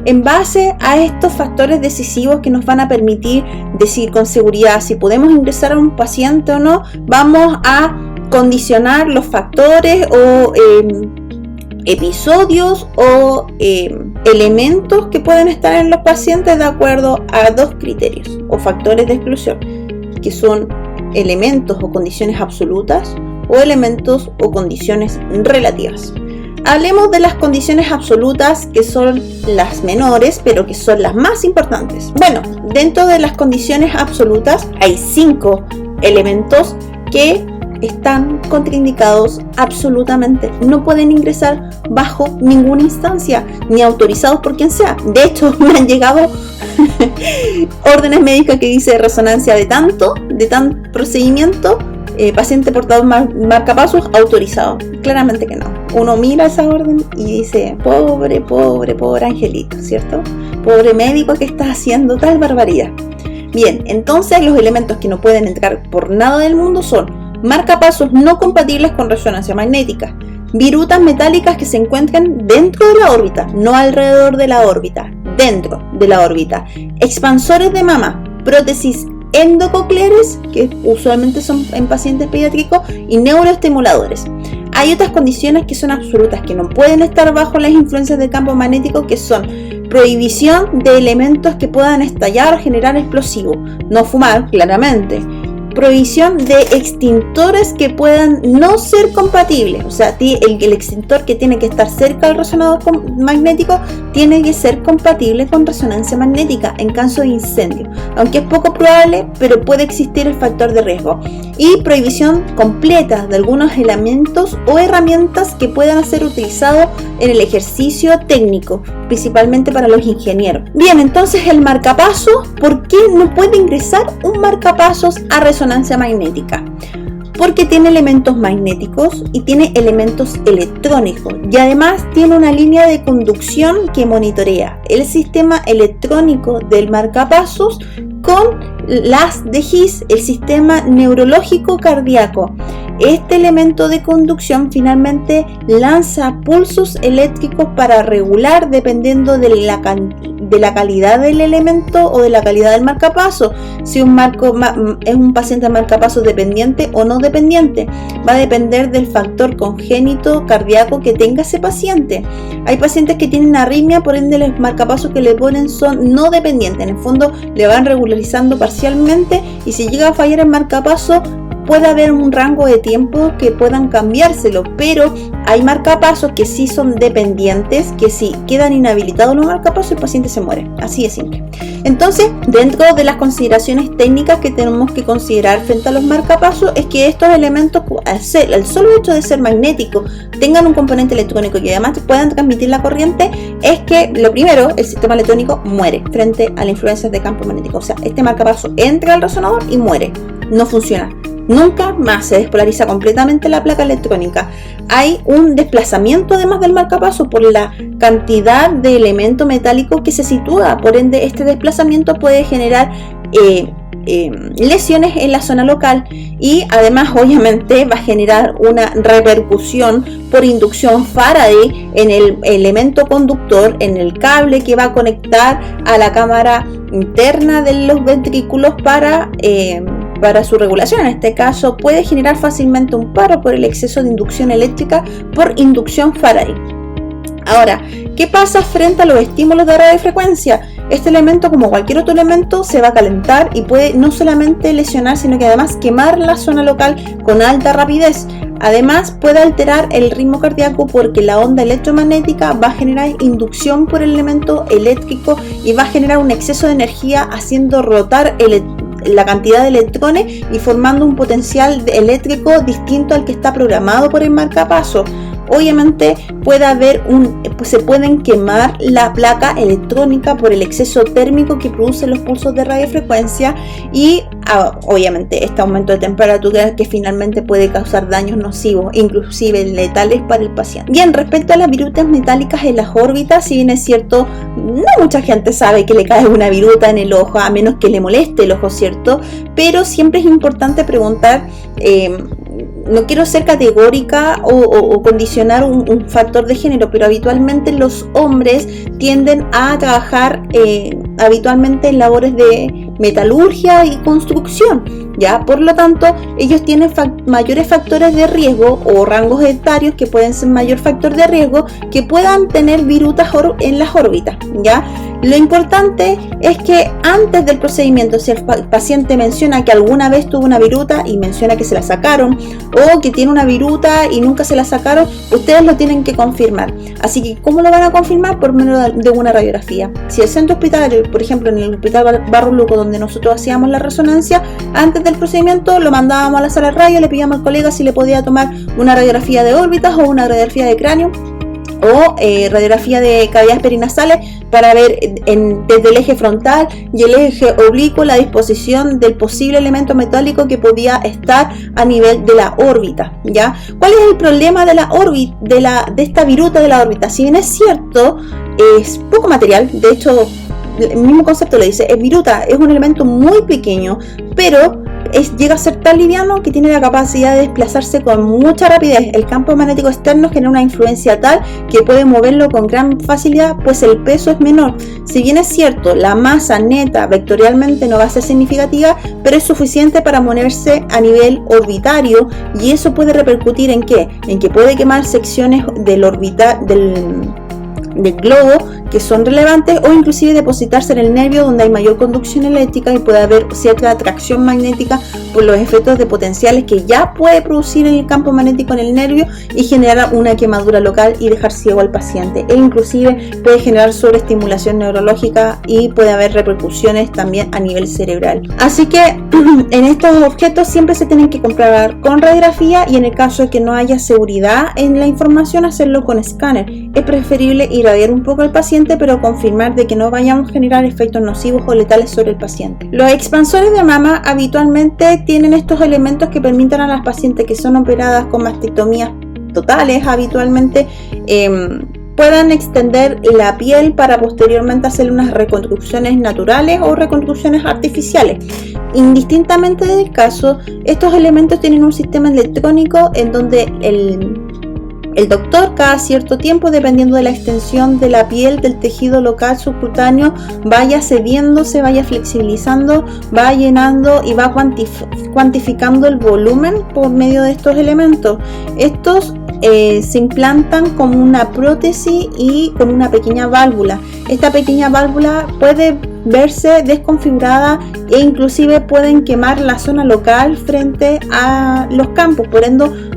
En base a estos factores decisivos que nos van a permitir decir con seguridad si podemos ingresar a un paciente o no, vamos a condicionar los factores o episodios o elementos que pueden estar en los pacientes de acuerdo a dos criterios o factores de exclusión, que son elementos o condiciones absolutas o elementos o condiciones relativas. Hablemos de las condiciones absolutas, que son las menores, pero que son las más importantes. Bueno, dentro de las condiciones absolutas hay 5 elementos que están contraindicados absolutamente. No pueden ingresar bajo ninguna instancia, ni autorizados por quien sea. De hecho, me han llegado órdenes médicas que dice resonancia de tanto procedimiento, paciente portador marcapasos autorizado. Claramente que no. Uno mira esa orden y dice, pobre angelito, ¿cierto? Pobre médico que está haciendo tal barbaridad. Bien, entonces los elementos que no pueden entrar por nada del mundo son marcapasos no compatibles con resonancia magnética, virutas metálicas que se encuentran dentro de la órbita, no alrededor de la órbita, dentro de la órbita, expansores de mama, prótesis endococleares, que usualmente son en pacientes pediátricos, y neuroestimuladores. Hay otras condiciones que son absolutas, que no pueden estar bajo las influencias del campo magnético, que son prohibición de elementos que puedan estallar o generar explosivos, no fumar, claramente, prohibición de extintores que puedan no ser compatibles, o sea, el extintor que tiene que estar cerca del resonador magnético tiene que ser compatible con resonancia magnética en caso de incendio, aunque es poco probable, pero puede existir el factor de riesgo. Y prohibición completa de algunos elementos o herramientas que puedan ser utilizados en el ejercicio técnico, principalmente para los ingenieros. Bien, entonces el marcapasos, ¿por qué no puede ingresar un marcapasos a resonancia magnética? Porque tiene elementos magnéticos y tiene elementos electrónicos, y además tiene una línea de conducción que monitorea el sistema electrónico del marcapasos con las de His, el sistema neurológico cardíaco. Este elemento de conducción finalmente lanza pulsos eléctricos para regular, dependiendo de la calidad del elemento o de la calidad del marcapaso, si es un paciente marcapasos dependiente o no dependiente. Va a depender del factor congénito cardíaco que tenga ese paciente. Hay pacientes que tienen arritmia, por ende los marcapasos que le ponen son no dependientes, en el fondo le van regularizando parcialmente, y si llega a fallar el marcapaso puede haber un rango de tiempo que puedan cambiárselo, pero hay marcapasos que sí son dependientes, que si quedan inhabilitados los marcapasos el paciente se muere, así de simple. Entonces, dentro de las consideraciones técnicas que tenemos que considerar frente a los marcapasos es que estos elementos, el solo hecho de ser magnéticos, tengan un componente electrónico y además puedan transmitir la corriente, es que lo primero, el sistema electrónico muere frente a las influencias de campo magnético. O sea, este marcapaso entra al resonador y muere, no funciona. Nunca más, se despolariza completamente la placa electrónica. Hay un desplazamiento además del marcapaso por la cantidad de elemento metálico que se sitúa, por ende este desplazamiento puede generar lesiones en la zona local, y además obviamente va a generar una repercusión por inducción Faraday en el elemento conductor, en el cable que va a conectar a la cámara interna de los ventrículos para su regulación. En este caso puede generar fácilmente un paro por el exceso de inducción eléctrica por inducción Faraday. Ahora, ¿qué pasa frente a los estímulos de radiofrecuencia? Este elemento, como cualquier otro elemento, se va a calentar y puede no solamente lesionar, sino que además quemar la zona local con alta rapidez. Además, puede alterar el ritmo cardíaco porque la onda electromagnética va a generar inducción por el elemento eléctrico y va a generar un exceso de energía, haciendo rotar la cantidad de electrones y formando un potencial eléctrico distinto al que está programado por el marcapaso. Obviamente se pueden quemar la placa electrónica por el exceso térmico que producen los pulsos de radiofrecuencia y obviamente este aumento de temperatura que finalmente puede causar daños nocivos, inclusive letales para el paciente. Bien, respecto a las virutas metálicas en las órbitas, si bien es cierto, no mucha gente sabe que le cae una viruta en el ojo, a menos que le moleste el ojo, ¿cierto? Pero siempre es importante preguntar no quiero ser categórica o condicionar un factor de género, pero habitualmente los hombres tienden a trabajar habitualmente en labores de metalurgia y construcción, ¿ya? Por lo tanto, ellos tienen mayores factores de riesgo o rangos etarios que pueden ser mayor factor de riesgo que puedan tener virutas en las órbitas, ¿ya? Lo importante es que antes del procedimiento, si el paciente menciona que alguna vez tuvo una viruta y menciona que se la sacaron, o que tiene una viruta y nunca se la sacaron, ustedes lo tienen que confirmar. Así que, ¿cómo lo van a confirmar? Por medio de una radiografía. Si el centro hospitalario, por ejemplo, en el Hospital Barros Luco, donde nosotros hacíamos la resonancia, antes del procedimiento lo mandábamos a la sala de radio, le pedíamos al colega si le podía tomar una radiografía de órbitas o una radiografía de cráneo o radiografía de cavidades perinasales para ver desde el eje frontal y el eje oblicuo la disposición del posible elemento metálico que podía estar a nivel de la órbita, ¿ya? ¿Cuál es el problema de la órbita, de esta viruta de la órbita? Si bien es cierto, es poco material, de hecho el mismo concepto le dice, es viruta, es un elemento muy pequeño, pero llega a ser tan liviano que tiene la capacidad de desplazarse con mucha rapidez. El campo magnético externo genera una influencia tal que puede moverlo con gran facilidad, pues el peso es menor. Si bien es cierto, la masa neta vectorialmente no va a ser significativa, pero es suficiente para moverse a nivel orbitario, y eso puede repercutir ¿en qué? En que puede quemar secciones del globo que son relevantes, o inclusive depositarse en el nervio donde hay mayor conducción eléctrica y puede haber cierta atracción magnética por los efectos de potenciales que ya puede producir el campo magnético en el nervio y generar una quemadura local y dejar ciego al paciente, e inclusive puede generar sobreestimulación neurológica y puede haber repercusiones también a nivel cerebral. Así que en estos objetos siempre se tienen que comprobar con radiografía, y en el caso de que no haya seguridad en la información, hacerlo con escáner. Es preferible irradiar un poco al paciente, pero confirmar de que no vayamos a generar efectos nocivos o letales sobre el paciente. Los expansores de mama habitualmente tienen estos elementos que permiten a las pacientes que son operadas con mastectomías totales, habitualmente puedan extender la piel para posteriormente hacer unas reconstrucciones naturales o reconstrucciones artificiales. Indistintamente del caso, estos elementos tienen un sistema electrónico en donde el doctor cada cierto tiempo, dependiendo de la extensión de la piel, del tejido local subcutáneo, vaya cediendo, se vaya flexibilizando, va llenando y va cuantificando el volumen por medio de estos elementos. Estos se implantan como una prótesis y con una pequeña válvula. Esta pequeña válvula puede verse desconfigurada e inclusive pueden quemar la zona local frente a los campos.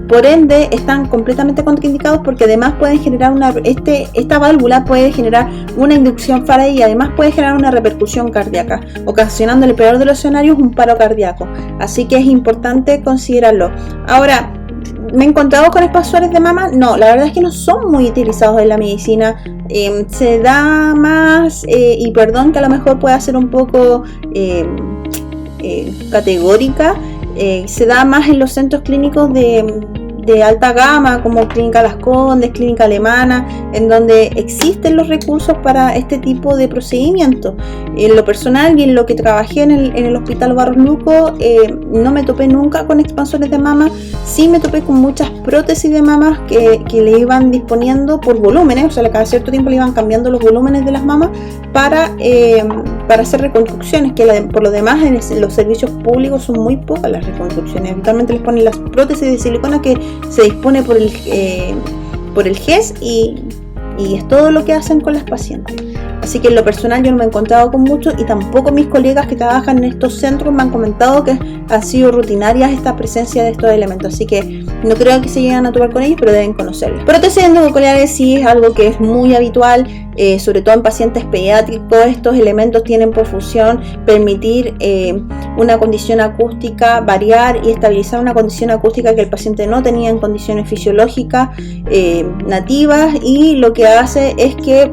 Por ende están completamente contraindicados, porque además pueden generar esta válvula puede generar una inducción Faraday y además puede generar una repercusión cardíaca, ocasionando en el peor de los escenarios un paro cardíaco. Así que es importante considerarlo. Ahora, ¿me he encontrado con expansores de mama? No, la verdad es que no son muy utilizados en la medicina. Se da más, y perdón que a lo mejor pueda ser un poco categórica, se da más en los centros clínicos de alta gama, como Clínica Las Condes, Clínica Alemana, en donde existen los recursos para este tipo de procedimientos. En lo personal y en lo que trabajé en el Hospital Barros Luco, no me topé nunca con expansores de mama. Sí me topé con muchas prótesis de mamas que le iban disponiendo por volúmenes, o sea, cada cierto tiempo le iban cambiando los volúmenes de las mamas para hacer reconstrucciones, que por lo demás en los servicios públicos son muy pocas las reconstrucciones. Habitualmente les ponen las prótesis de silicona que se dispone por el GES y es todo lo que hacen con las pacientes. Así que en lo personal yo no me he encontrado con mucho, y tampoco mis colegas que trabajan en estos centros me han comentado que han sido rutinarias esta presencia de estos elementos. Así que no creo que se lleguen a topar con ellos, pero deben conocerlos. Prótesis endococleares sí es algo que es muy habitual, sobre todo en pacientes pediátricos. Estos elementos tienen por función permitir una condición acústica, variar y estabilizar una condición acústica que el paciente no tenía en condiciones fisiológicas nativas, y lo que hace es que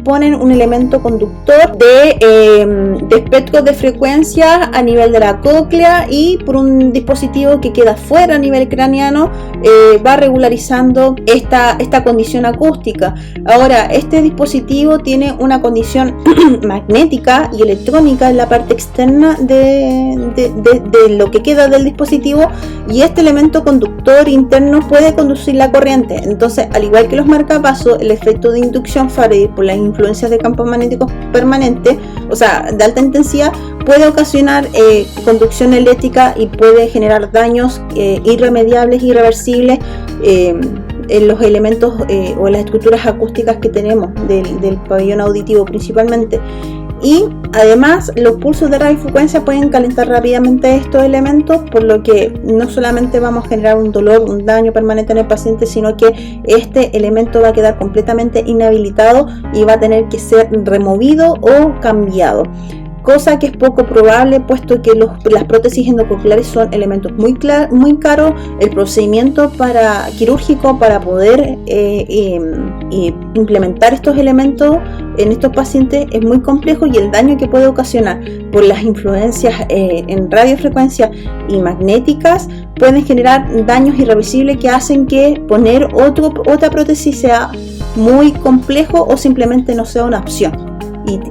ponen un elemento conductor de espectros de frecuencia a nivel de la cóclea, y por un dispositivo que queda fuera a nivel craneano va regularizando esta condición acústica. Ahora, este dispositivo tiene una condición magnética y electrónica en la parte externa de lo que queda del dispositivo, y este elemento conductor interno puede conducir la corriente. Entonces, al igual que los marcapasos, el efecto de inducción Faraday por las influencias de campos magnéticos permanentes, o sea, de alta intensidad, puede ocasionar conducción eléctrica y puede generar daños irremediables, irreversibles en los elementos o en las estructuras acústicas que tenemos del pabellón auditivo principalmente. Y además, los pulsos de radiofrecuencia pueden calentar rápidamente estos elementos, por lo que no solamente vamos a generar un dolor, un daño permanente en el paciente, sino que este elemento va a quedar completamente inhabilitado y va a tener que ser removido o cambiado, cosa que es poco probable, puesto que las prótesis endococleares son elementos muy caros. El procedimiento quirúrgico para poder implementar estos elementos en estos pacientes es muy complejo, y el daño que puede ocasionar por las influencias en radiofrecuencia y magnéticas pueden generar daños irreversibles que hacen que poner otra prótesis sea muy complejo o simplemente no sea una opción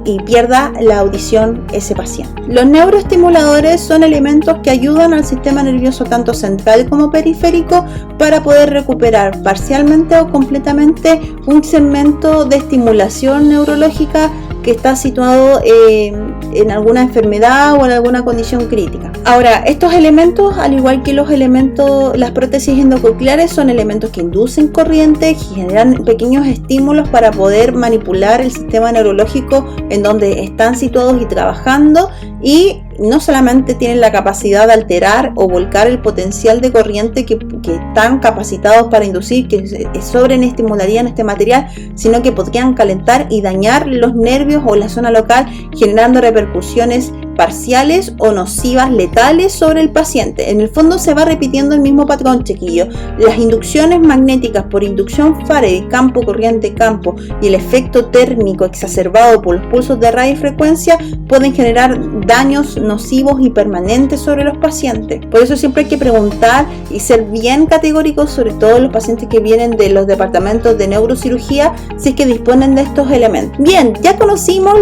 y pierda la audición ese paciente. Los neuroestimuladores son elementos que ayudan al sistema nervioso tanto central como periférico para poder recuperar parcialmente o completamente un segmento de estimulación neurológica que está situado en alguna enfermedad o en alguna condición crítica. Ahora, estos elementos, al igual que las prótesis endococleares, son elementos que inducen corriente, generan pequeños estímulos para poder manipular el sistema neurológico en donde están situados y trabajando, y no solamente tienen la capacidad de alterar o volcar el potencial de corriente que están capacitados para inducir, que sobreestimularían este material, sino que podrían calentar y dañar los nervios o la zona local, generando repercusiones parciales o nocivas letales sobre el paciente. En el fondo se va repitiendo el mismo patrón, chiquillos. Las inducciones magnéticas por inducción Faraday, campo, corriente, campo, y el efecto térmico exacerbado por los pulsos de radiofrecuencia pueden generar daños nocivos y permanentes sobre los pacientes. Por eso siempre hay que preguntar y ser bien categóricos, sobre todo los pacientes que vienen de los departamentos de neurocirugía, si es que disponen de estos elementos. Bien, ya conocimos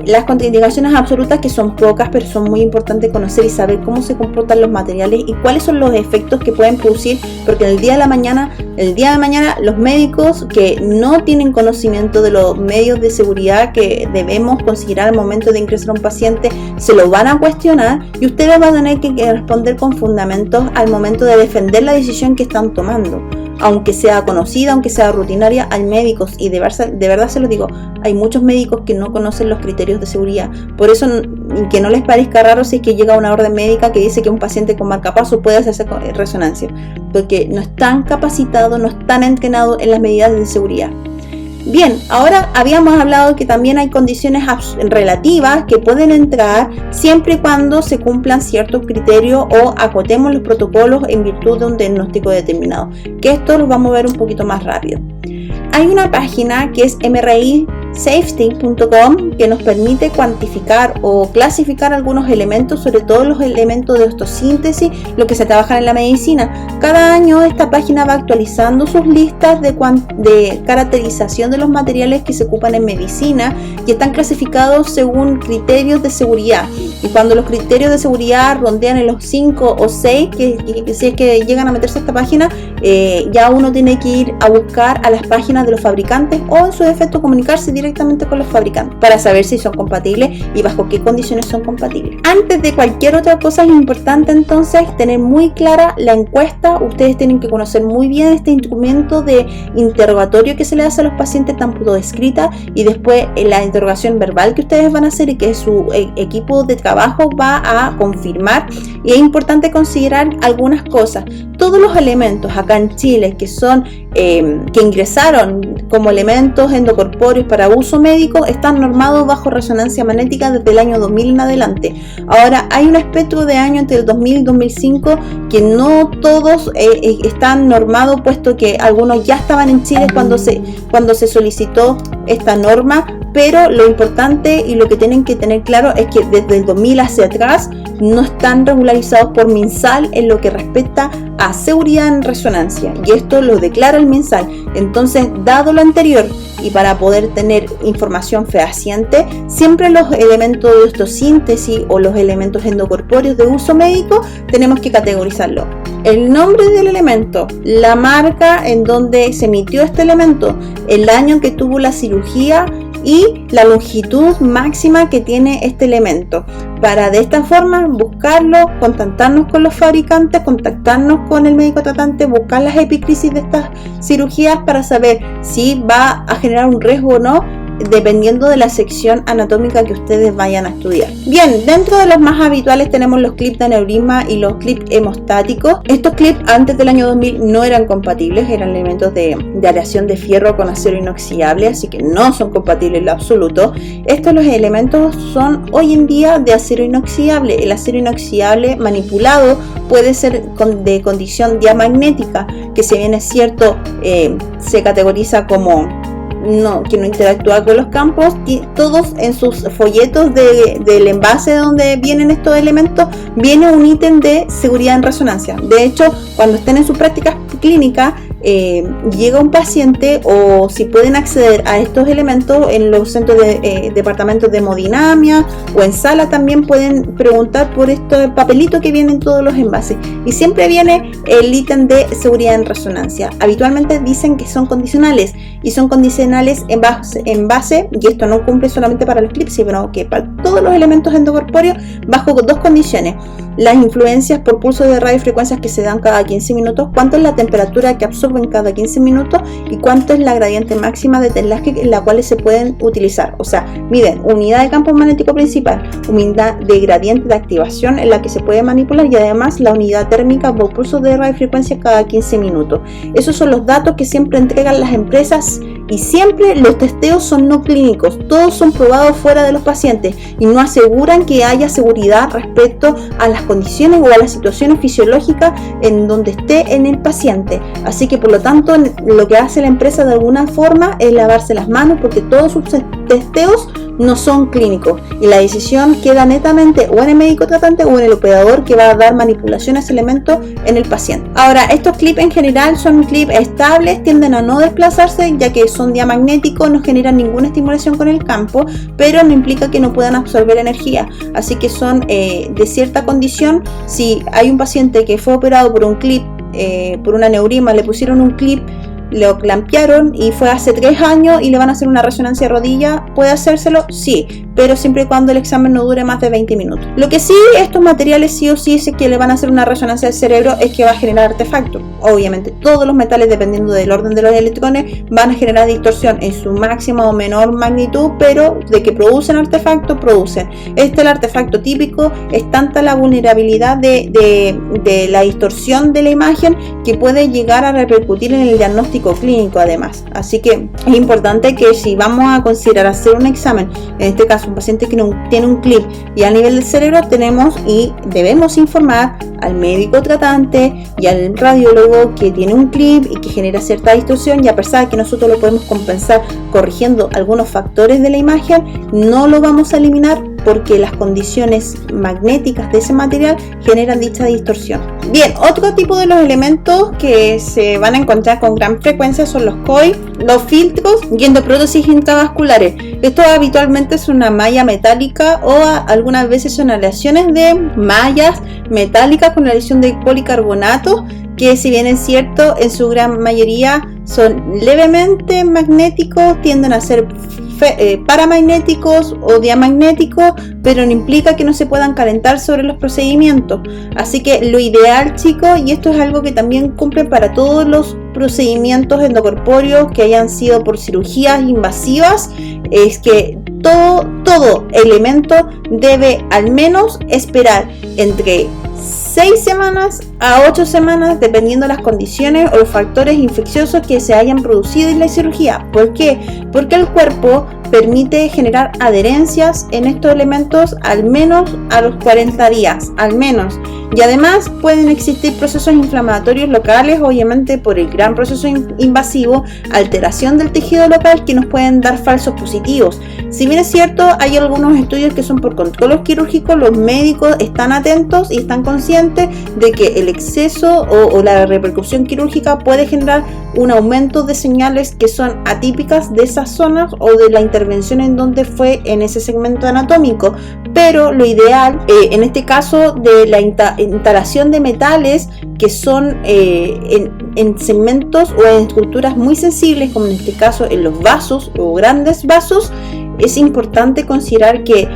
las contraindicaciones absolutas, que son pocas, pero son muy importantes conocer y saber cómo se comportan los materiales y cuáles son los efectos que pueden producir, porque el día de mañana los médicos que no tienen conocimiento de los medios de seguridad que debemos considerar al momento de ingresar a un paciente, se lo van a cuestionar, y ustedes van a tener que responder con fundamentos al momento de defender la decisión que están tomando. Aunque sea conocida, aunque sea rutinaria, hay médicos, y de verdad se los digo, hay muchos médicos que no conocen los criterios de seguridad. Por eso, que no les parezca raro si es que llega una orden médica que dice que un paciente con marcapaso puede hacerse resonancia, porque no están capacitados, no están entrenados en las medidas de seguridad. Bien, ahora habíamos hablado que también hay condiciones relativas que pueden entrar siempre y cuando se cumplan ciertos criterios o acotemos los protocolos en virtud de un diagnóstico determinado, que esto lo vamos a ver un poquito más rápido. Hay una página que es mrisafety.com que nos permite cuantificar o clasificar algunos elementos, sobre todo los elementos de osteosíntesis, lo que se trabaja en la medicina. Cada año esta página va actualizando sus listas de caracterización de los materiales que se ocupan en medicina, y están clasificados según criterios de seguridad. Y cuando los criterios de seguridad rondean en los 5 o 6, que si es que llegan a meterse a esta página, ya uno tiene que ir a buscar a las páginas de los fabricantes, o en su defecto comunicarse directamente con los fabricantes para saber si son compatibles y bajo qué condiciones son compatibles. Antes de cualquier otra cosa, es importante entonces tener muy clara la encuesta. Ustedes tienen que conocer muy bien este instrumento de interrogatorio que se le hace a los pacientes, tanto escrita y después la interrogación verbal que ustedes van a hacer y que su equipo de trabajo va a confirmar. Y es importante considerar algunas cosas. todos los elementos acá en Chile que son que ingresaron como elementos endocorpóreos para uso médico están normados bajo resonancia magnética desde el año 2000 en adelante. Ahora hay un espectro de años entre el 2000 y 2005 que no todos están normados, puesto que algunos ya estaban en Chile cuando se solicitó esta norma, pero lo importante y lo que tienen que tener claro es que desde el 2000 hacia atrás no están regularizados por MinSal en lo que respecta a seguridad en resonancia, y esto lo declara el MinSal. Entonces, dado lo anterior y para poder tener información fehaciente, siempre los elementos de osteosíntesis o los elementos endocorpóreos de uso médico tenemos que categorizarlo. El nombre del elemento, la marca en donde se emitió este elemento, el año en que tuvo la cirugía y la longitud máxima que tiene este elemento, para de esta forma buscarlo, contactarnos con los fabricantes, contactarnos con el médico tratante, buscar las epicrisis de estas cirugías para saber si va a generar un riesgo o no, dependiendo de la sección anatómica que ustedes vayan a estudiar. Bien, dentro de los más habituales tenemos los clips de aneurisma y los clips hemostáticos. Estos clips antes del año 2000 no eran compatibles, eran elementos de aleación de fierro con acero inoxidable, así que no son compatibles en lo absoluto. Estos los elementos son hoy en día de acero inoxidable. El acero inoxidable manipulado puede ser de condición diamagnética, que si bien es cierto se categoriza como que no interactúa con los campos, todos en sus folletos del envase donde vienen estos elementos viene un ítem de seguridad en resonancia. De hecho, cuando estén en sus prácticas clínicas, llega un paciente, o si pueden acceder a estos elementos en los centros de departamentos de hemodinamia o en sala, también pueden preguntar por este papelito que viene en todos los envases, y siempre viene el ítem de seguridad en resonancia. Habitualmente dicen que son condicionales, y son condicionales en base, y esto no cumple solamente para los clips, sino que para todos los elementos endocorpóreos, bajo dos condiciones: las influencias por pulso de radiofrecuencias que se dan cada 15 minutos, cuánto es la temperatura que absorben cada 15 minutos y cuánto es la gradiente máxima de telaje en la cual se pueden utilizar. O sea, miden unidad de campo magnético principal, unidad de gradiente de activación en la que se puede manipular, y además la unidad térmica por pulso de radiofrecuencia cada 15 minutos. Esos son los datos que siempre entregan las empresas, y siempre los testeos son no clínicos, todos son probados fuera de los pacientes y no aseguran que haya seguridad respecto a las condiciones o a las situaciones fisiológicas en donde esté en el paciente. Así que por lo tanto lo que hace la empresa de alguna forma es lavarse las manos, porque todos sus testeos no son clínicos y la decisión queda netamente o en el médico tratante o en el operador que va a dar manipulación a ese elemento en el paciente. Ahora, estos clips en general son clips estables, tienden a no desplazarse ya que son diamagnéticos, no generan ninguna estimulación con el campo, pero no implica que no puedan absorber energía, así que son de cierta condición. Si hay un paciente que fue operado por un clip, por un aneurisma, le pusieron un clip, lo clampearon y fue hace 3 años y le van a hacer una resonancia de rodilla, ¿puede hacérselo? Sí, pero siempre y cuando el examen no dure más de 20 minutos. Lo que sí, estos materiales sí o sí es que le van a hacer una resonancia del cerebro, es que va a generar artefactos. Obviamente todos los metales, dependiendo del orden de los electrones, van a generar distorsión en su máxima o menor magnitud, pero de que producen artefactos, producen. El artefacto típico es tanta la vulnerabilidad de la distorsión de la imagen que puede llegar a repercutir en el diagnóstico clínico además. Así que es importante que si vamos a considerar hacer un examen, en este caso un paciente que no tiene un clip y a nivel del cerebro, tenemos y debemos informar al médico tratante y al radiólogo que tiene un clip y que genera cierta distorsión, y a pesar de que nosotros lo podemos compensar corrigiendo algunos factores de la imagen, no lo vamos a eliminar porque las condiciones magnéticas de ese material generan dicha distorsión. Bien, otro tipo de los elementos que se van a encontrar con gran frecuencia son los COI, los filtros y endoprótesis intravasculares. Esto habitualmente es una malla metálica o algunas veces son aleaciones de mallas metálicas con aleación de policarbonato, que si bien es cierto, en su gran mayoría son levemente magnéticos, tienden a ser paramagnéticos o diamagnéticos, pero no implica que no se puedan calentar sobre los procedimientos. Así que lo ideal, chicos, y esto es algo que también cumple para todos los procedimientos endocorpóreos que hayan sido por cirugías invasivas, es que todo elemento debe al menos esperar entre 6 semanas a 8 semanas, dependiendo de las condiciones o los factores infecciosos que se hayan producido en la cirugía. ¿Por qué? Porque el cuerpo permite generar adherencias en estos elementos al menos a los 40 días, al menos. Y además pueden existir procesos inflamatorios locales, obviamente por el gran proceso invasivo, alteración del tejido local que nos pueden dar falsos positivos. Si bien es cierto, hay algunos estudios que son por protocolos quirúrgicos, los médicos están atentos y están conscientes de que el exceso o la repercusión quirúrgica puede generar un aumento de señales que son atípicas de esas zonas o de la intervención en donde fue en ese segmento anatómico. Pero lo ideal, en este caso de la instalación de metales que son en segmentos o en estructuras muy sensibles, como en este caso en los vasos o grandes vasos, es importante considerar que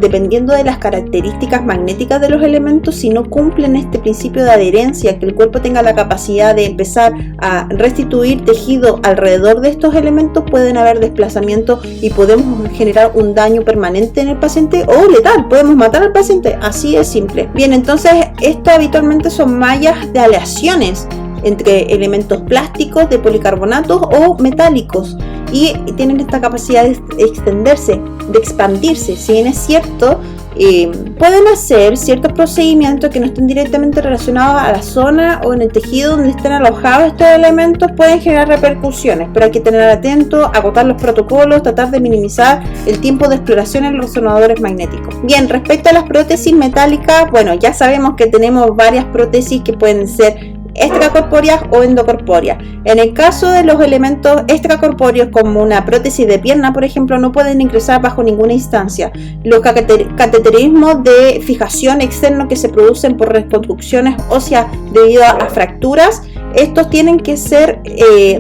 dependiendo de las características magnéticas de los elementos, si no cumplen este principio de adherencia, que el cuerpo tenga la capacidad de empezar a restituir tejido alrededor de estos elementos, pueden haber desplazamientos y podemos generar un daño permanente en el paciente o letal, podemos matar al paciente, así es simple. Bien, entonces esto habitualmente son mallas de aleaciones entre elementos plásticos, de policarbonatos o metálicos, y tienen esta capacidad de extenderse, de expandirse. Si bien es cierto, pueden hacer ciertos procedimientos que no estén directamente relacionados a la zona o en el tejido donde estén alojados estos elementos, pueden generar repercusiones, pero hay que tener atento, acotar los protocolos, tratar de minimizar el tiempo de exploración en los resonadores magnéticos. Bien, respecto a las prótesis metálicas, bueno, ya sabemos que tenemos varias prótesis que pueden ser extracorpóreas o endocorpóreas. En el caso de los elementos extracorpóreos, como una prótesis de pierna, por ejemplo, no pueden ingresar bajo ninguna instancia. Los cateterismos de fijación externo que se producen por reconstrucciones óseas debido a fracturas, estos tienen que ser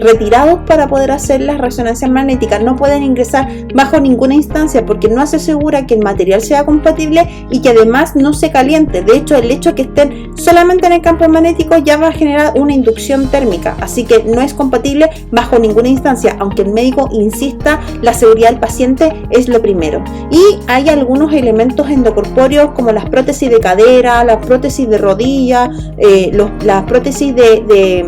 retirados para poder hacer las resonancias magnéticas. No pueden ingresar bajo ninguna instancia porque no se asegura que el material sea compatible y que además no se caliente. De hecho, el hecho de que estén solamente en el campo magnético ya va a generar una inducción térmica, así que no es compatible bajo ninguna instancia. Aunque el médico insista, la seguridad del paciente es lo primero. Y hay algunos elementos endocorpóreos como las prótesis de cadera, las prótesis de rodilla, las prótesis de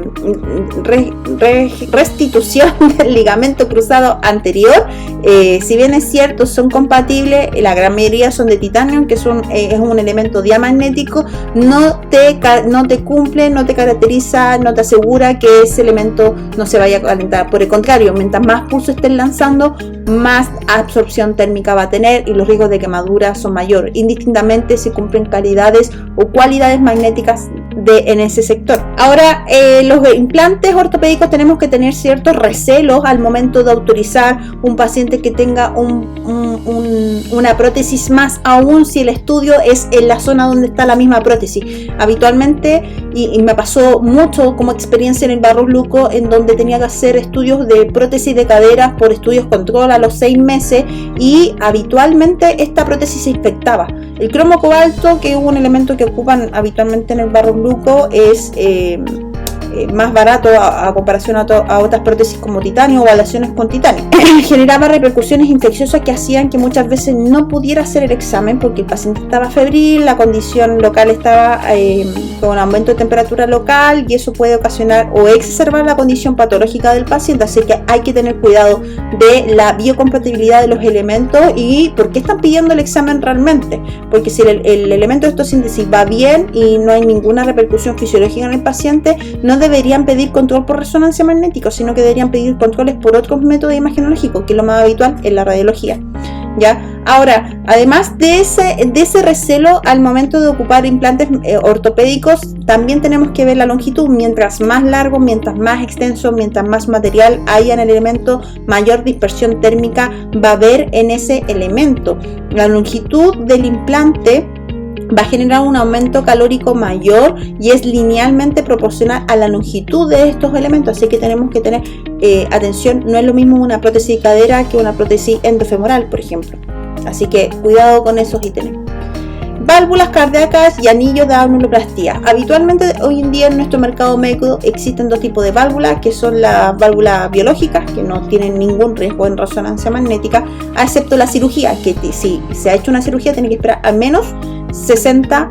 restitución del ligamento cruzado anterior. Si bien es cierto, son compatibles, la gran mayoría son de titanio, que es un elemento diamagnético. No te cumple, no te caracteriza, no te asegura que ese elemento no se vaya a calentar. Por el contrario, mientras más pulso estén lanzando, más absorción térmica va a tener y los riesgos de quemadura son mayores, indistintamente si cumplen calidades o cualidades magnéticas en ese sector. Ahora, los implantes ortopédicos tenemos que tener ciertos recelos al momento de autorizar un paciente que tenga una prótesis, más aún si el estudio es en la zona donde está la misma prótesis. Habitualmente, y me pasó mucho como experiencia en el Barros Luco, en donde tenía que hacer estudios de prótesis de cadera por estudios control a los 6 meses, y habitualmente esta prótesis se infectaba. El cromo cobalto, que es un elemento que ocupan habitualmente en el Barros Luco, es más barato a comparación a otras prótesis como titanio o aleaciones con titanio. Generaba repercusiones infecciosas que hacían que muchas veces no pudiera hacer el examen porque el paciente estaba febril, la condición local estaba con aumento de temperatura local, y eso puede ocasionar o exacerbar la condición patológica del paciente. Así que hay que tener cuidado de la biocompatibilidad de los elementos. ¿Y por qué están pidiendo el examen realmente? Porque si el elemento de estosíntesis va bien y no hay ninguna repercusión fisiológica en el paciente, no deberían pedir control por resonancia magnética, sino que deberían pedir controles por otros métodos imagenológicos, que es lo más habitual en la radiología. ¿Ya? Ahora, además de ese recelo al momento de ocupar implantes ortopédicos, también tenemos que ver la longitud. Mientras más largo, mientras más extenso, mientras más material haya en el elemento, mayor dispersión térmica va a haber en ese elemento. La longitud del implante va a generar un aumento calórico mayor y es linealmente proporcional a la longitud de estos elementos, así que tenemos que tener atención. No es lo mismo una prótesis de cadera que una prótesis endofemoral, por ejemplo, así que cuidado con esos ítems. Válvulas cardíacas y anillos de anuloplastía. Habitualmente hoy en día en nuestro mercado médico existen dos tipos de válvulas, que son las válvulas biológicas, que no tienen ningún riesgo en resonancia magnética, excepto la cirugía, que si se ha hecho una cirugía tiene que esperar al menos 60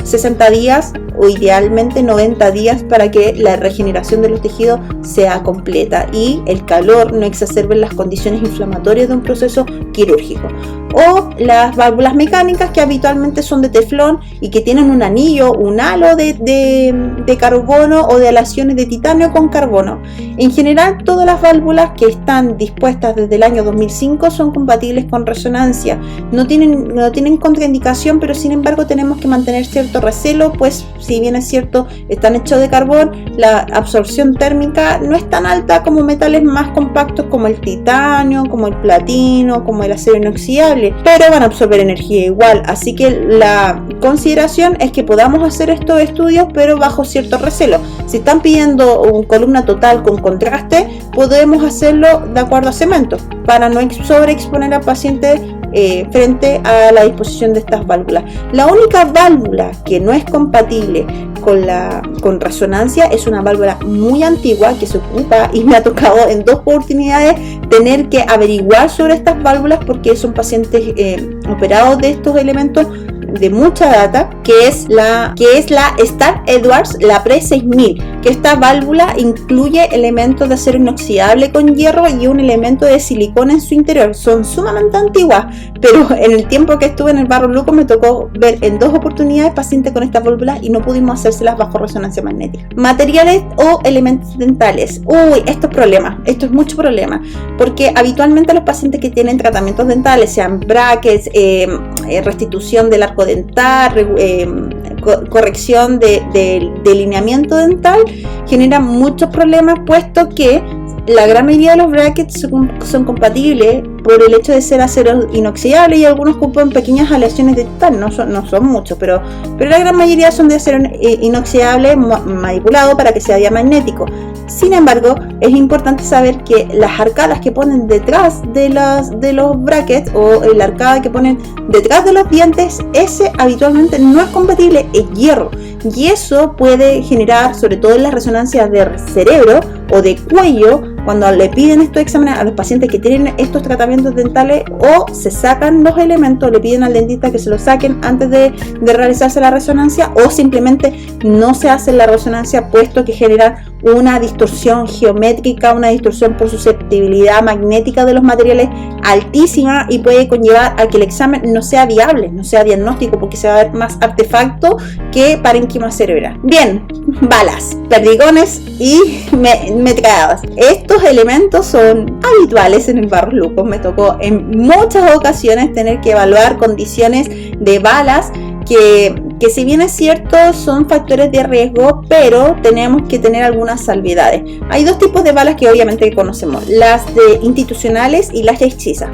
60 días o idealmente 90 días para que la regeneración de los tejidos sea completa y el calor no exacerbe las condiciones inflamatorias de un proceso quirúrgico. O las válvulas mecánicas, que habitualmente son de teflón y que tienen un anillo, un halo de carbono o de aleaciones de titanio con carbono. En general, todas las válvulas que están dispuestas desde el año 2005 son compatibles con resonancia. No tienen contraindicación, pero sin embargo tenemos que mantener cierto recelo, pues si bien es cierto, están hechos de carbón, la absorción térmica no es tan alta como metales más compactos como el titanio, como el platino, como el acero inoxidable, pero van a absorber energía igual. Así que la consideración es que podamos hacer estos estudios, pero bajo cierto recelo. Si están pidiendo una columna total con contraste, podemos hacerlo de acuerdo a cemento para no sobreexponer al paciente frente a la disposición de estas válvulas. La única válvula que no es compatible con resonancia es una válvula muy antigua que se ocupa, y me ha tocado en 2 oportunidades tener que averiguar sobre estas válvulas porque son pacientes operados de estos elementos de mucha data, que es la Stark Edwards, la Pre 6000, que esta válvula incluye elementos de acero inoxidable con hierro y un elemento de silicona en su interior. Son sumamente antiguas, pero en el tiempo que estuve en el Barros Luco me tocó ver en 2 oportunidades pacientes con estas válvulas y no pudimos hacérselas bajo resonancia magnética. Materiales o elementos dentales. Esto es mucho problema, porque habitualmente los pacientes que tienen tratamientos dentales, sean brackets, restitución del arco dental, corrección de lineamiento dental, generan muchos problemas, puesto que la gran mayoría de los brackets son compatibles por el hecho de ser acero inoxidable, y algunos ocupan pequeñas aleaciones de titanio, no son muchos, pero la gran mayoría son de acero inoxidable manipulado para que sea diamagnético. Sin embargo, es importante saber que las arcadas que ponen detrás de los brackets, o la arcada que ponen detrás de los dientes, ese habitualmente no es compatible, es hierro, y eso puede generar, sobre todo en las resonancias de cerebro o de cuello, cuando le piden estos exámenes a los pacientes que tienen estos tratamientos dentales, o se sacan los elementos, le piden al dentista que se los saquen antes de realizarse la resonancia, o simplemente no se hace la resonancia, puesto que genera una distorsión geométrica, una distorsión por susceptibilidad magnética de los materiales altísima, y puede conllevar a que el examen no sea viable, no sea diagnóstico, porque se va a ver más artefacto que parénquima cerebral. Bien, balas, perdigones y metralladas. Estos elementos son habituales en el Barros Luco. Me tocó en muchas ocasiones tener que evaluar condiciones de balas que si bien es cierto son factores de riesgo, pero tenemos que tener algunas salvedades. Hay 2 tipos de balas que obviamente conocemos: las institucionales y las hechizas.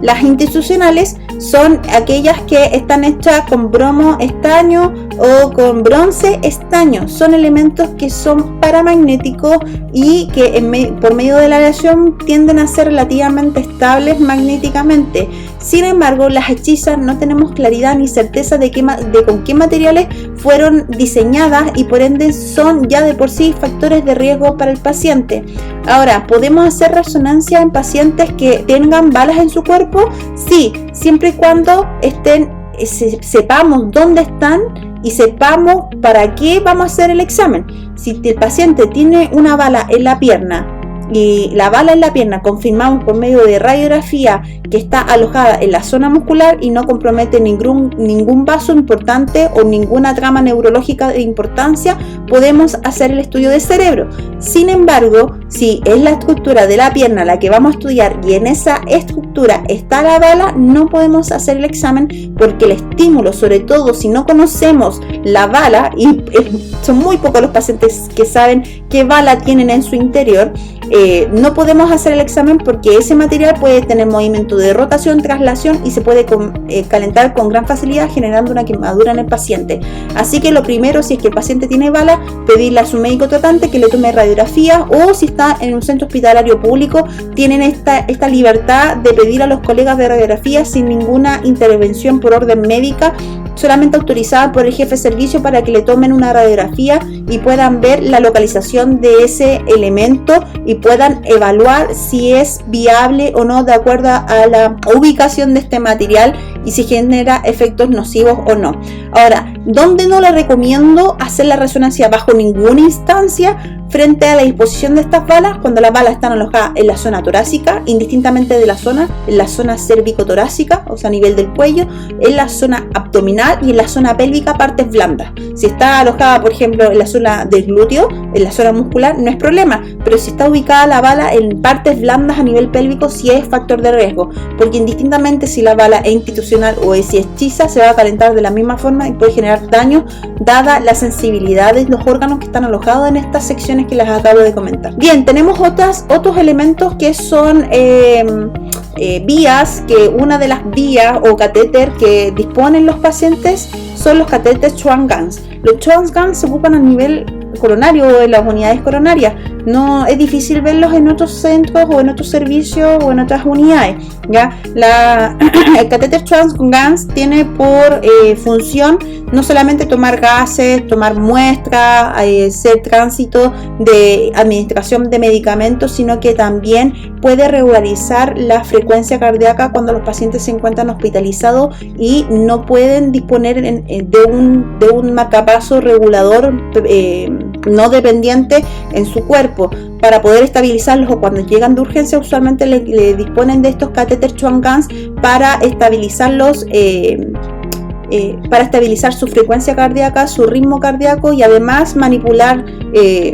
Las institucionales son aquellas que están hechas con bromo estaño o con bronce estaño. Son elementos que son paramagnéticos y que por medio de la aleación tienden a ser relativamente estables magnéticamente. Sin embargo, las hechizas no tenemos claridad ni certeza de con qué materiales fueron diseñadas, y por ende son ya de por sí factores de riesgo para el paciente. Ahora, ¿podemos hacer resonancia en pacientes que tengan balas en su cuerpo? Sí, siempre y cuando sepamos dónde están y sepamos para qué vamos a hacer el examen. Si el paciente tiene una bala en la pierna, y la bala en la pierna confirmamos por medio de radiografía que está alojada en la zona muscular y no compromete ningún vaso importante o ninguna trama neurológica de importancia, podemos hacer el estudio de cerebro. Sin embargo, si es la estructura de la pierna la que vamos a estudiar y en esa estructura está la bala, no podemos hacer el examen, porque el estímulo, sobre todo si no conocemos la bala, y son muy pocos los pacientes que saben qué bala tienen en su interior, no podemos hacer el examen, porque ese material puede tener movimiento de rotación, traslación, y se puede calentar con gran facilidad, generando una quemadura en el paciente. Así que lo primero, si es que el paciente tiene bala, pedirle a su médico tratante que le tome radiografía, o si está en un centro hospitalario público, tienen esta libertad de pedir a los colegas de radiografía sin ninguna intervención por orden médica, solamente autorizada por el jefe de servicio, para que le tomen una radiografía y puedan ver la localización de ese elemento y puedan evaluar si es viable o no de acuerdo a la ubicación de este material y si genera efectos nocivos o no. Ahora, ¿dónde no le recomiendo hacer la resonancia? Bajo ninguna instancia frente a la disposición de estas balas, cuando las balas están alojadas en la zona torácica, indistintamente de la zona, en la zona cérvico-torácica, o sea, a nivel del cuello, en la zona abdominal y en la zona pélvica, partes blandas. Si está alojada, por ejemplo, en la zona del glúteo, en la zona muscular, no es problema, pero si está ubicada la bala en partes blandas a nivel pélvico, sí es factor de riesgo, porque indistintamente si la bala es institucional o si es hechiza, se va a calentar de la misma forma y puede generar daño, dada la sensibilidad de los órganos que están alojados en estas secciones que les acabo de comentar. Bien, tenemos otros elementos que son vías, que una de las vías o catéter que disponen los pacientes son los catéteres Schwann-Ganz. Los Schwann-Ganz se ocupan a nivel coronario o en las unidades coronarias. No es difícil verlos en otros centros o en otros servicios o en otras unidades, ¿ya? El catéter Schwann-Ganz tiene por función no solamente tomar gases, tomar muestras, hacer tránsito de administración de medicamentos, sino que también puede regularizar la frecuencia cardíaca cuando los pacientes se encuentran hospitalizados y no pueden disponer de un marcapaso regulador no dependiente en su cuerpo para poder estabilizarlos, o cuando llegan de urgencia usualmente le disponen de estos catéteres Schwann-Ganz para estabilizarlos, para estabilizar su frecuencia cardíaca, su ritmo cardíaco, y además manipular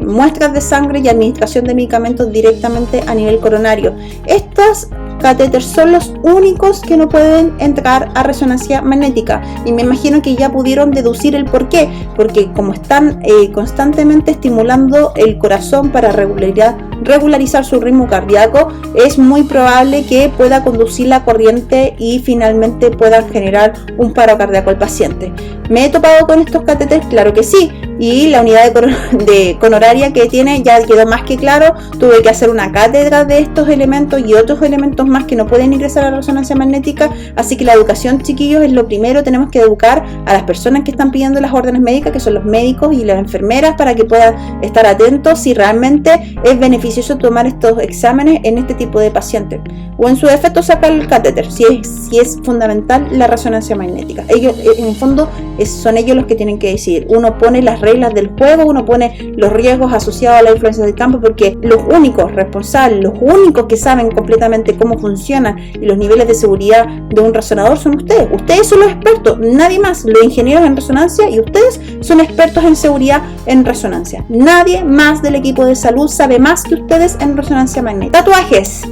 muestras de sangre y administración de medicamentos directamente a nivel coronario. Estos catéteres son los únicos que no pueden entrar a resonancia magnética, y me imagino que ya pudieron deducir el por qué, porque como están constantemente estimulando el corazón para regularizar su ritmo cardíaco, es muy probable que pueda conducir la corriente y finalmente puedan generar un paro cardíaco al paciente. ¿Me he topado con estos catéteres? Claro que sí, y la unidad de coronaria que tiene ya quedó más que claro. Tuve que hacer una cátedra de estos elementos y otros elementos más que no pueden ingresar a la resonancia magnética, así que la educación, chiquillos, es lo primero. Tenemos que educar a las personas que están pidiendo las órdenes médicas, que son los médicos y las enfermeras, para que puedan estar atentos si realmente es beneficioso tomar estos exámenes en este tipo de pacientes, o en su defecto sacar el catéter, si es fundamental la resonancia magnética. Ellos, en el fondo, son ellos los que tienen que decidir. Uno pone las reglas del juego, uno pone los riesgos asociados a la influencia del campo, porque los únicos responsables, los únicos que saben completamente cómo funcionan y los niveles de seguridad de un resonador son ustedes. Ustedes son los expertos, nadie más. Los ingenieros en resonancia y ustedes son expertos en seguridad en resonancia. Nadie más del equipo de salud sabe más que ustedes en resonancia magnética. Tatuajes,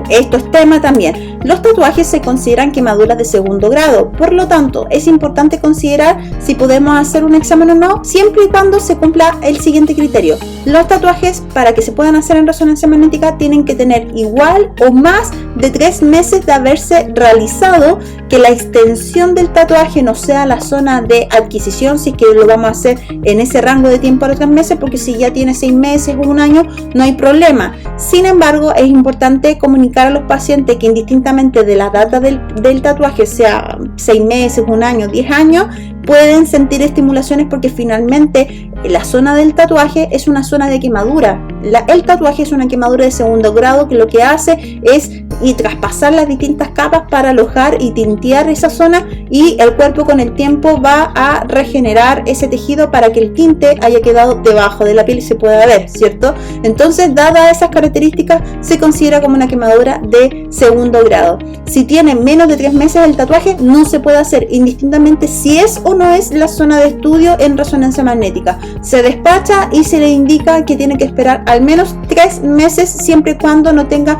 esto es tema también. Los tatuajes se consideran quemaduras de segundo grado, por lo tanto es importante considerar si podemos hacer un examen o no, siempre y cuando se cumpla el siguiente criterio. Los tatuajes, para que se puedan hacer en resonancia magnética, tienen que tener igual o más de 3 meses de haberse realizado, que la extensión del tatuaje no sea la zona de adquisición, si es que lo vamos a hacer en ese rango de tiempo de 3 meses, porque si ya tiene 6 meses o un año, no hay problema. Sin embargo, es importante comunicar a los pacientes que indistintamente de la data del tatuaje, sea 6 meses, un año, 10 años, pueden sentir estimulaciones, porque finalmente la zona del tatuaje es una zona de quemadura. El tatuaje es una quemadura de segundo grado, que lo que hace es traspasar las distintas capas para alojar y tintear esa zona, y el cuerpo con el tiempo va a regenerar ese tejido para que el tinte haya quedado debajo de la piel y se pueda ver, ¿cierto? Entonces, dadas esas características, se considera como una quemadura de segundo grado. Si tiene menos de 3 meses el tatuaje, no se puede hacer, indistintamente si es o no es la zona de estudio en resonancia magnética. Se despacha y se le indica que tiene que esperar al menos 3 meses, siempre y cuando no tenga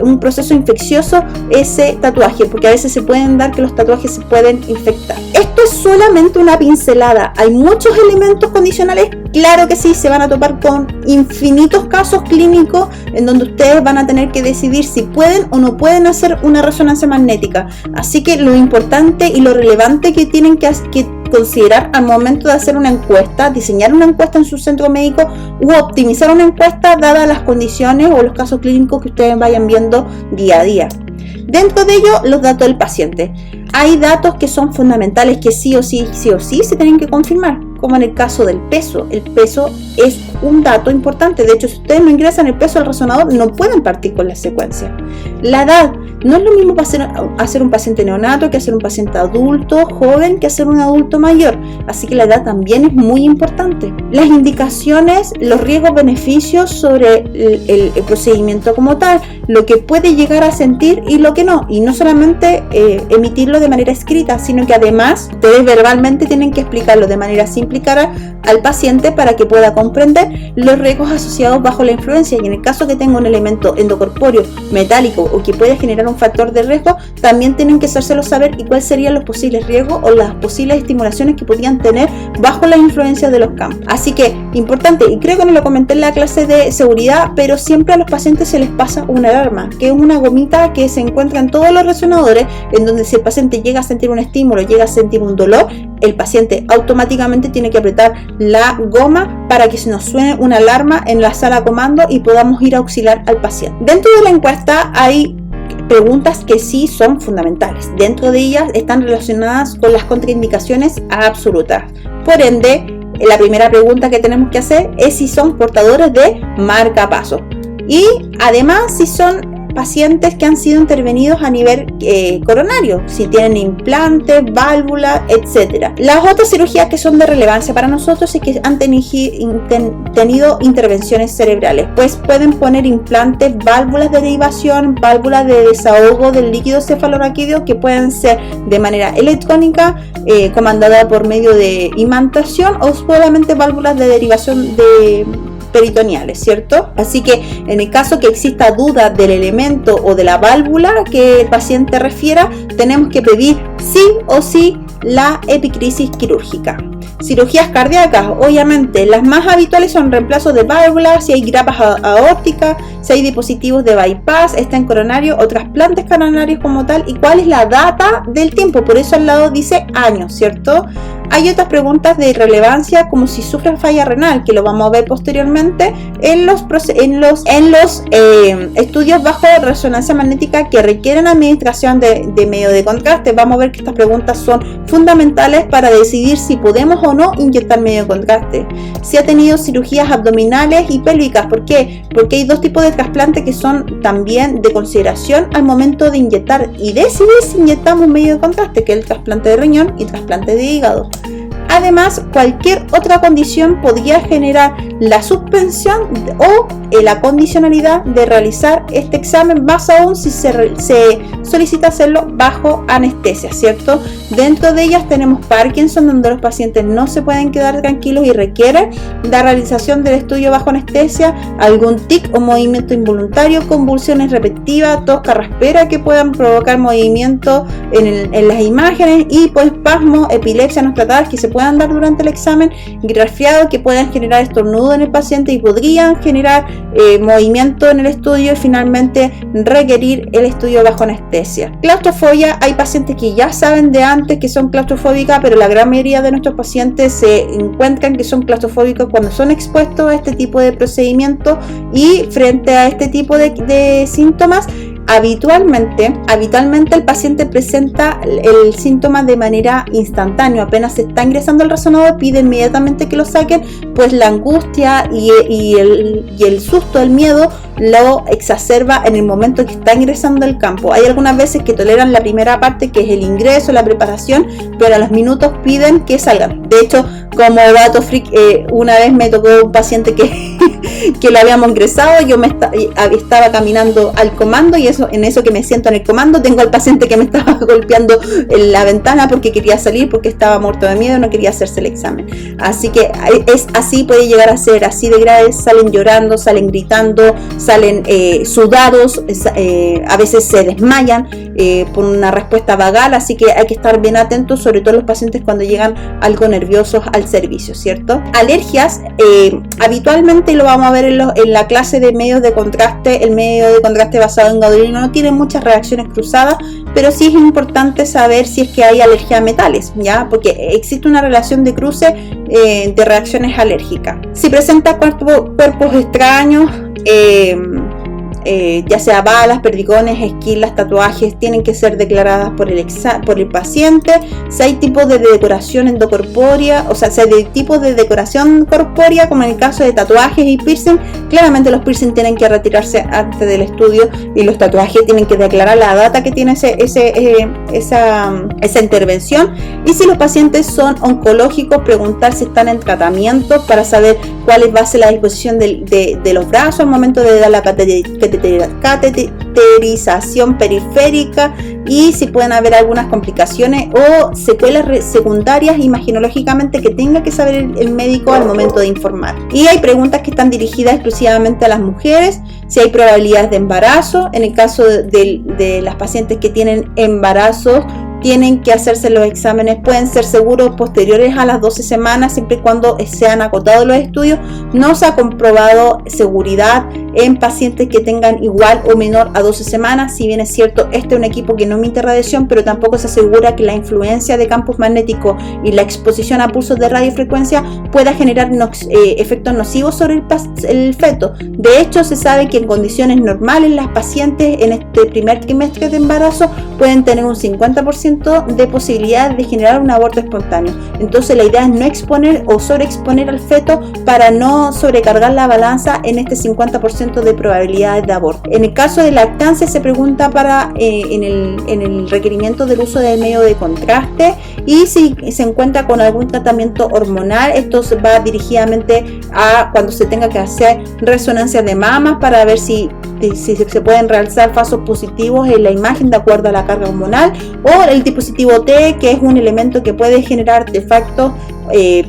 un proceso infeccioso ese tatuaje, porque a veces se pueden dar que los tatuajes se pueden infectar. Esto es solamente una pincelada. Hay muchos elementos condicionales, claro que sí, se van a topar con infinitos casos clínicos en donde ustedes van a tener que decidir si pueden o no pueden hacer una resonancia magnética. Así que lo importante y lo relevante que tienen que considerar al momento de hacer una encuesta, diseñar una encuesta en su centro médico u optimizar una encuesta dadas las condiciones o los casos clínicos que ustedes vayan viendo día a día. Dentro de ello, los datos del paciente. Hay datos que son fundamentales, que sí o sí se tienen que confirmar, como en el caso del peso. El peso es un dato importante. De hecho, si ustedes no ingresan el peso al resonador, no pueden partir con la secuencia. La edad, no es lo mismo hacer un paciente neonato que hacer un paciente adulto, joven, que hacer un adulto mayor. Así que la edad también es muy importante. Las indicaciones, los riesgos, beneficios sobre el procedimiento como tal, lo que puede llegar a sentir y lo que no. Y no solamente emitirlo de manera escrita, sino que además ustedes verbalmente tienen que explicarlo de manera simple y clara al paciente para que pueda comprender los riesgos asociados bajo la influencia. Y en el caso que tenga un elemento endocorpóreo metálico o que puede generar un factor de riesgo, también tienen que hacérselo saber y cuáles serían los posibles riesgos o las posibles estimulaciones que podrían tener bajo la influencia de los campos. Así que importante, y creo que no lo comenté en la clase de seguridad, pero siempre a los pacientes se les pasa una alarma, que es una gomita que se encuentra en todos los resonadores, en donde si el paciente llega a sentir un estímulo, llega a sentir un dolor, el paciente automáticamente tiene que apretar la goma para que se nos suene una alarma en la sala comando y podamos ir a auxiliar al paciente. Dentro de la encuesta hay preguntas que sí son fundamentales. Dentro de ellas están relacionadas con las contraindicaciones absolutas. Por ende, la primera pregunta que tenemos que hacer es si son portadores de marcapasos y además si son pacientes que han sido intervenidos a nivel coronario, si tienen implantes, válvulas, etc. Las otras cirugías que son de relevancia para nosotros es que han tenido intervenciones cerebrales, pues pueden poner implantes, válvulas de derivación, válvulas de desahogo del líquido cefalorraquídeo que pueden ser de manera electrónica, comandada por medio de imantación o solamente válvulas de derivación peritoneales, ¿cierto? Así que en el caso que exista duda del elemento o de la válvula que el paciente refiera, tenemos que pedir sí o sí la epicrisis quirúrgica. Cirugías cardíacas, obviamente las más habituales son reemplazos de válvulas, si hay grapas aórticas, si hay dispositivos de bypass, está en coronario o trasplantes coronarios como tal, y cuál es la data del tiempo, por eso al lado dice años, ¿cierto? Hay otras preguntas de relevancia como si sufren falla renal, que lo vamos a ver posteriormente en los estudios bajo resonancia magnética que requieren administración de medio de contraste. Vamos a ver que estas preguntas son fundamentales para decidir si podemos o no inyectar medio de contraste. Si ha tenido cirugías abdominales y pélvicas, ¿por qué? Porque hay dos tipos de trasplante que son también de consideración al momento de inyectar y decidir si inyectamos medio de contraste, que es el trasplante de riñón y trasplante de hígado. Además, cualquier otra condición podría generar la suspensión o la condicionalidad de realizar este examen, más aún si se solicita hacerlo bajo anestesia, ¿cierto? Dentro de ellas tenemos Parkinson, donde los pacientes no se pueden quedar tranquilos y requieren la realización del estudio bajo anestesia, algún tic o movimiento involuntario, convulsiones repetitivas, tos carraspera que puedan provocar movimiento en las imágenes, y pues espasmos, epilepsia no tratadas que se puedan dar durante el examen, resfriado que puedan generar estornudo en el paciente y podrían generar movimiento en el estudio, y finalmente requerir el estudio bajo anestesia. Claustrofobia, hay pacientes que ya saben de antes que son claustrofóbicas, pero la gran mayoría de nuestros pacientes se encuentran que son claustrofóbicos cuando son expuestos a este tipo de procedimiento, y frente a este tipo de síntomas, habitualmente el paciente presenta el síntoma de manera instantánea. Apenas se está ingresando al resonador, pide inmediatamente que lo saquen, pues la angustia y el susto, el miedo, lo exacerba en el momento que está ingresando al campo. Hay algunas veces que toleran la primera parte, que es el ingreso, la preparación, pero a los minutos piden que salgan. De hecho, como dato freak, una vez me tocó un paciente que lo habíamos ingresado, yo estaba caminando al comando, y en eso que me siento en el comando, tengo al paciente que me estaba golpeando en la ventana porque quería salir, porque estaba muerto de miedo, no quería hacerse el examen. Así que es así, puede llegar a ser así de grave. Salen llorando, salen gritando, salen sudados, a veces se desmayan por una respuesta vagal, así que hay que estar bien atentos, sobre todo los pacientes cuando llegan algo nerviosos al servicio, ¿cierto? Alergias, habitualmente lo vamos a ver en la clase de medios de contraste. El medio de contraste basado en gaudolino no tiene muchas reacciones cruzadas, pero sí es importante saber si es que hay alergia a metales, ¿ya? Porque existe una relación de cruce de reacciones alérgicas. Si presenta cuerpos extraños, ya sea balas, perdigones, esquilas, tatuajes, tienen que ser declaradas por el paciente. Si hay tipos de decoración endocorpórea, o sea, si hay tipos de decoración corpórea, como en el caso de tatuajes y piercing, claramente los piercing tienen que retirarse antes del estudio y los tatuajes tienen que declarar la data que tiene esa intervención. Y si los pacientes son oncológicos, preguntar si están en tratamiento para saber cuál va a ser la disposición de los brazos al momento de dar la cateterización periférica, y si pueden haber algunas complicaciones o secuelas secundarias imaginológicamente que tenga que saber el médico al momento de informar. Y hay preguntas que están dirigidas exclusivamente a las mujeres: si hay probabilidades de embarazo. En el caso de las pacientes que tienen embarazos, tienen que hacerse los exámenes, pueden ser seguros posteriores a las 12 semanas, siempre y cuando sean acotados los estudios. No se ha comprobado seguridad en pacientes que tengan igual o menor a 12 semanas. Si bien es cierto, este es un equipo que no emite radiación, pero tampoco se asegura que la influencia de campos magnéticos y la exposición a pulsos de radiofrecuencia pueda generar efectos nocivos sobre el feto. De hecho, se sabe que en condiciones normales las pacientes en este primer trimestre de embarazo pueden tener un 50% de posibilidad de generar un aborto espontáneo. Entonces la idea es no exponer o sobreexponer al feto para no sobrecargar la balanza en este 50% de probabilidades de aborto. En el caso de lactancia se pregunta en el requerimiento del uso del medio de contraste, y si se encuentra con algún tratamiento hormonal. Esto va dirigidamente a cuando se tenga que hacer resonancias de mamas para ver si se pueden realzar falsos positivos en la imagen de acuerdo a la carga hormonal, o el dispositivo T, que es un elemento que puede generar artefactos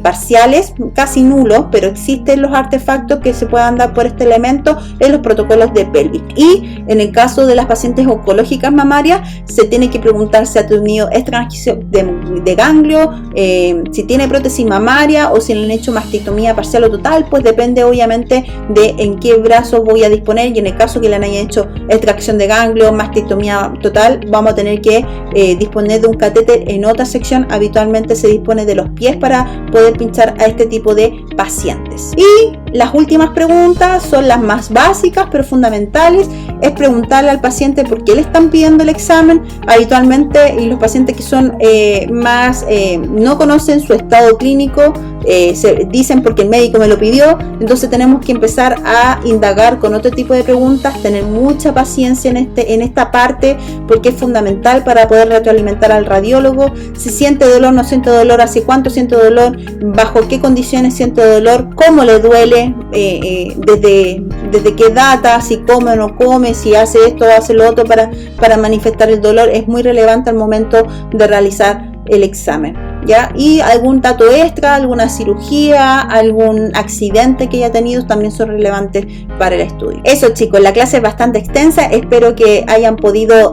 parciales, casi nulos, pero existen los artefactos que se puedan dar por este elemento en los protocolos de pelvis. Y en el caso de las pacientes oncológicas mamarias, se tiene que preguntar si ha tenido extracción de ganglio, si tiene prótesis mamaria o si le han hecho mastectomía parcial o total. Pues depende obviamente de en qué brazo voy a disponer, y en el caso que le hayan hecho extracción de ganglio, mastectomía total, vamos a tener que disponer de un catéter en otra sección. Habitualmente se dispone de los pies para poder pinchar a este tipo de pacientes. Y las últimas preguntas son las más básicas pero fundamentales. Es preguntarle al paciente por qué le están pidiendo el examen. Habitualmente, y los pacientes que son no conocen su estado clínico, se dicen porque el médico me lo pidió. Entonces tenemos que empezar a indagar con otro tipo de preguntas, tener mucha paciencia en esta parte, porque es fundamental para poder retroalimentar al radiólogo. Si siente dolor, no siente dolor, hace cuánto siente dolor, bajo qué condiciones siente dolor, cómo le duele, desde qué data, si come o no come, si hace esto o hace lo otro para manifestar el dolor. Es muy relevante al momento de realizar el examen, ¿ya? Y algún dato extra, alguna cirugía, algún accidente que haya tenido, también son relevantes para el estudio. Eso, chicos, la clase es bastante extensa. Espero que hayan podido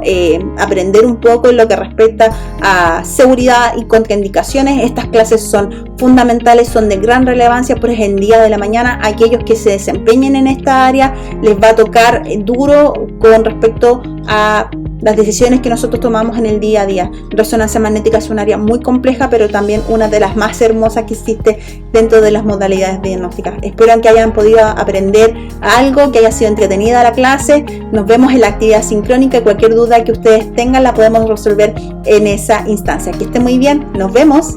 aprender un poco en lo que respecta a seguridad y contraindicaciones. Estas clases son fundamentales, son de gran relevancia, pues en día de la mañana aquellos que se desempeñen en esta área les va a tocar duro con respecto a las decisiones que nosotros tomamos en el día a día. Resonancia magnética es un área muy compleja, pero también una de las más hermosas que existe dentro de las modalidades diagnósticas. Espero que hayan podido aprender algo, que haya sido entretenida la clase. Nos vemos en la actividad sincrónica y cualquier duda que ustedes tengan la podemos resolver en esa instancia. Que estén muy bien, nos vemos.